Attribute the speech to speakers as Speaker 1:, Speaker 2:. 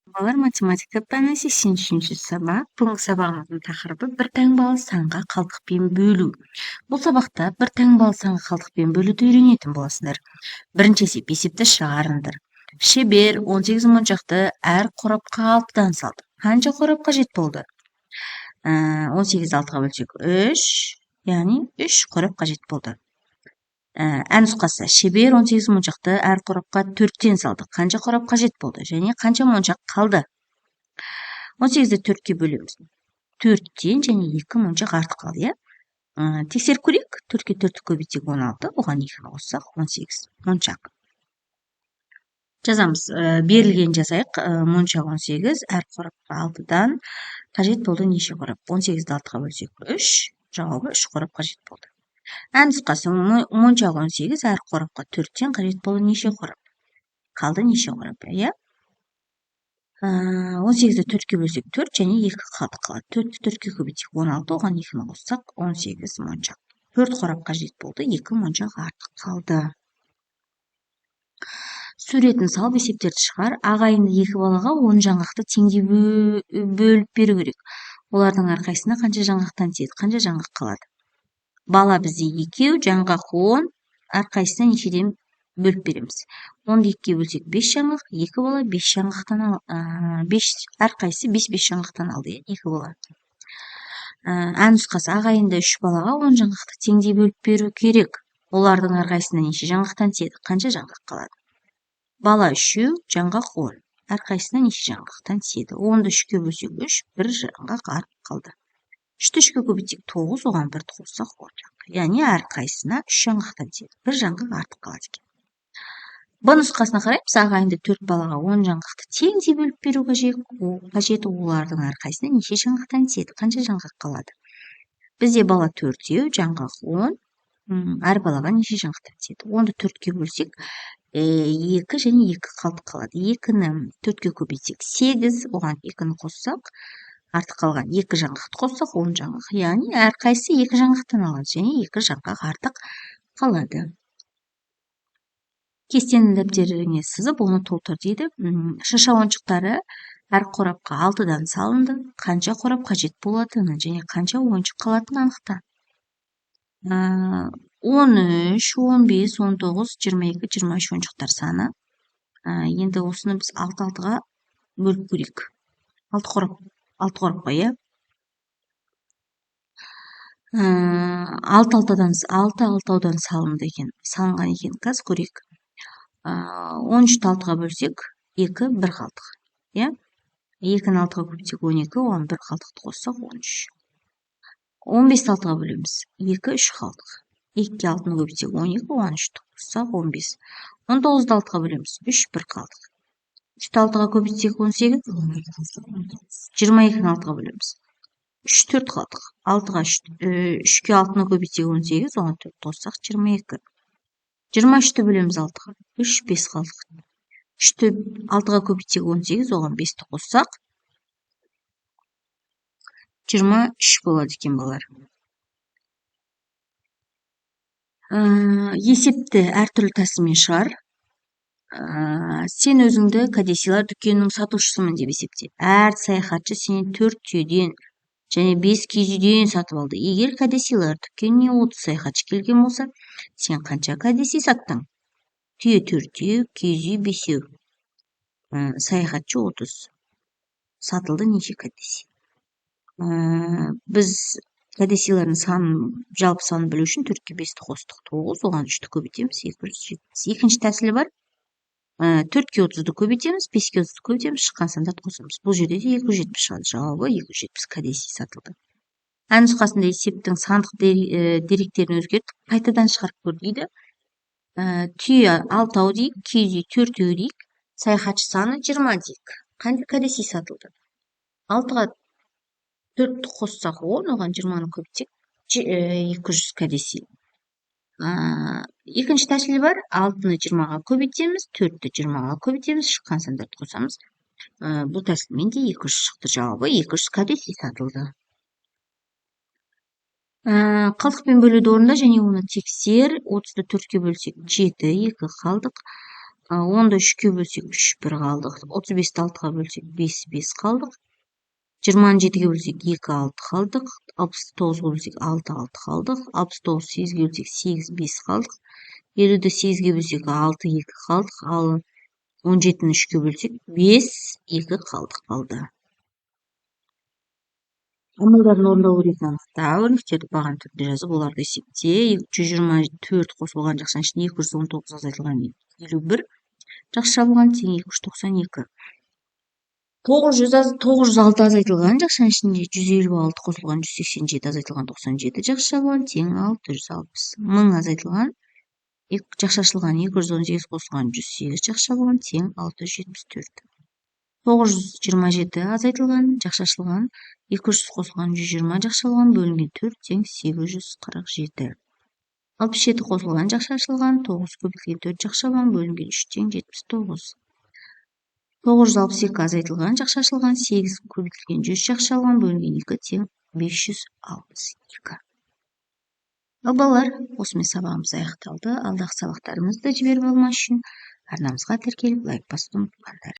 Speaker 1: Балалар, математика пәні 83-ші сабақ. Бүгінгі сабағымыздың тақырыбы бір таңбалы санға қалдықпен бөлу. Бұл сабақта бір таңбалы санға қалдықпен бөлуді үйренетін боласыңдар. Бірінші есепті шығарыңдар. Шебер 18 моншақты әр қорапқа 6-дан салды. Қанша қорап қажет болды? 18-ді 6-ға бөлсек 3, яғни 3 қорап қажет болды. Ән нұсқасы: шебер 18 моншақты әр қорапқа 4-тен салды. Қанша қорап қажет болды? Және қанша моншақ қалды? 18-ді 4-ке бөлеміз. 4-тен және 2 моншақ артық қалды, иә? Тексеріп көрейік. 4-ке 4-ті көбейтсек 16, оған 2-ні қоссақ 18 моншақ. Жазамыз. Берілген жазайық. Моншақ 18, әр қорапқа 6-дан қажет болды неше қорап? 18-ді 6-ға бөлсек 3, жауабы 3 қорап қажет болды. Ән нұсқасы: моншақ 18, әр қорапқа 4-тен қажет болды неше қорап? Қалды неше қорап, иә? 18-ді 4-ке бөлсек 4 және 2 қалды. 4-ті 4-ке көбейтсек 16, оған 2-ні қоссақ 18 моншақ. 4 қорап қажет болды, 2 моншақ артық қалды. Суретін салып есептерді шығар. Ағайынды 2 балаға 10 жаңғақты теңдей бөліп беру керек. Олардың әрқайсысына қанша жаңғақтан тиеді, қанша жаңғақ қалады? Бала бізде 2, жаңғақ 10, әрқайсысына нешеден бөліп береміз. 10-ды 2-ке бөлсек 5 жаңғақ, 2 бала 5 жаңғақтан әрқайсысы 5 жаңғақтан алды, 2 бала. Ән нұсқасы: ағайынды 3 балаға 10 жаңғақты теңдей бөліп беру керек. Олардың әрқайсысына неше жаңғақтан тиеді, қанша жаңғақ қалады? Бала 3, жаңғақ 10, әрқайсысына неше жаңғақтан тиеді? 10-ды 3-ке бөлсек 3, 1 жаңғақ артық қалды. 3-ті 3-ке көбейтсек 9, оған 1-ді қоссақ 10 жаңғақ. Яғни әрқайсысына 3 жаңғақтан тиеді. 1 жаңғақ артық қалады екен. Б нұсқасына қараймыз. Ағайынды 4 балаға 10 жаңғақты теңдей бөліп беру қажет. Олардың әрқайсысына неше жаңғақтан тиеді, қанша жаңғақ қалады? Бізде бала 4, жаңғақ 10, әр балаға неше жаңғақтан тиеді? 10-ды 4-ке бөлсек 2 және 2 қалады. 2-ні 4-ке көбейтсек 8, оған 2-ні қоссақ артық қалған. 2 жаңғақты қоссақ 10 жаңғақ. Яғни әрқайсысы 2 жаңғақтан алады және 2 жаңғақ артық қалады. Кестені дәптеріңе сызып, оны толтыр дейді. Шаша ойыншықтары әр қорапқа 6-дан салынды. Қанша қорап қажет болатыны және қанша ойыншық қалатынын анықта. 13, 15, 19, 22, 23 ойыншықтар саны. Енді осыны біз 6-6-ға бөліп көрейік. 6 қорапқа, иә? 6-6-дан салынған екен. Қазір көрейік. 13-ті 6-ға бөлсек 2, 1 қалдық. 2-ні 6-ға көбейтсек 12, оған 1 қалдықты қоссақ 13. 15-ті 6-ға бөлеміз. 2, 3 қалдық. 2-ке 6-ны көбейтсек 12, оған 3-ті қоссақ 15. 19-ді 6-ға бөлеміз. 3, 1 қалдық. 3-ті 6-ға көбейтсек 18, 22-ні 6-ға бөлеміз. 3, 4 қалдық. 3-ке 6-ны көбейтсек 18, оған 4 қоссақ 22. 23-ті бөлеміз 6-ға. 3, 5 қалдық. 3-ті 6-ға көбейтсек 18, оған 5-ті қоссақ 23 болады екен, балалар. Есепті әртүрлі тәсілмен шығар. Сен өзіңді кәдесыйлар дүкенінің сатушысымын деп есепте. Әр саяхатшы сенен 4 түйеден және 5 киіз үйден сатып алды. Егер кәдесыйлар дүкеніне 30 саяхатшы келген болса, сен қанша кәдесый саттың? Түйе 4, киіз үй 5. Саяхатшы 30. Сатылды неше кәдесый? Біз кәдесыйлардың санын, жалпы санын білу үшін 4-ке 5-ті қостық 9, оған 3-ті көбейтеміз 270. Екінші тәсілі бар. 4-ке 30-ды көбейтеміз, 5-ке 30-ды көбейтеміз, шыққан сандарды қосамыз. Бұл жерде де 270 шығады. Жауабы 270 кәдесый сатылды. Ән нұсқасында есептің сандық деректерін өзгертіп, қайтадан шығарып көр дейді. Түйе 6 дейік, киіз үй 4 дейік, саяхатшы саны 20 дейік. Қанша кәдесый сатылды? 6-ға 4-ті қоссақ 10, оған 20-ны көбейтсек 200 кәдесый. Екінші тәсілі бар. 6-ны 20-ға көбейтеміз, 4-ті 20-ға көбейтеміз, шыққан сандарды қосамыз. Бұл тәсілмен де 200 шықты. Жауабы 200 кәдесый сатылды. Қалдықпен бөлуді орында және оны тексер. 30-ды 4-ке бөлсек 7, 2 қалдық. 10-ды 3-ке бөлсек 3 1 қалдық. 35-ті 6-ға бөлсек 5 5 қалдық. 20-ны 7-ге бөлсек 2 6 қалдық. 69-ға бөлсек 6 6 қалдық. 69-ды 8-ге бөлсек 8 5 қалдық. 50-ді 8-ге бөлсек 6 2 қалдық. Ал 17-ні 3-ке бөлсек 5 2 қалды. Амалдарын орындау өрнегін анықта. Өрнектерді баған түрінде жазып, оларды есепте. 124 қосылған жақшаның ішінде 219 азайтылған 51 жақсы жабылған тең 292. 906 азайтылған жақшаның ішінде 156 қосылған 187 азайтылған 97 жақсы жабылған тең 660. 1000 азайтылған жақсы ашылған 218 қосылған 108 жақсы жабылған тең 674. 927 азайтылған жақсы ашылған 200 қосылған 120 жақсы жабылған бөлінген 4 тең 847. 67 қосылған жақсы ашылған 9 көбейтілген 4 жақсы жабылған бөлінген 3 тең 79. 962 азайтылған жақсы ашылған 8 көбейтілген 100 жақсы жабылған бөлінген 2 тең 562. Ал балалар, осымен сабағымыз аяқталды. Алдағы сабақтарымызды жіберіп алмас үшін арнамызға тіркеліп лайк басуды ұмытпаңдар.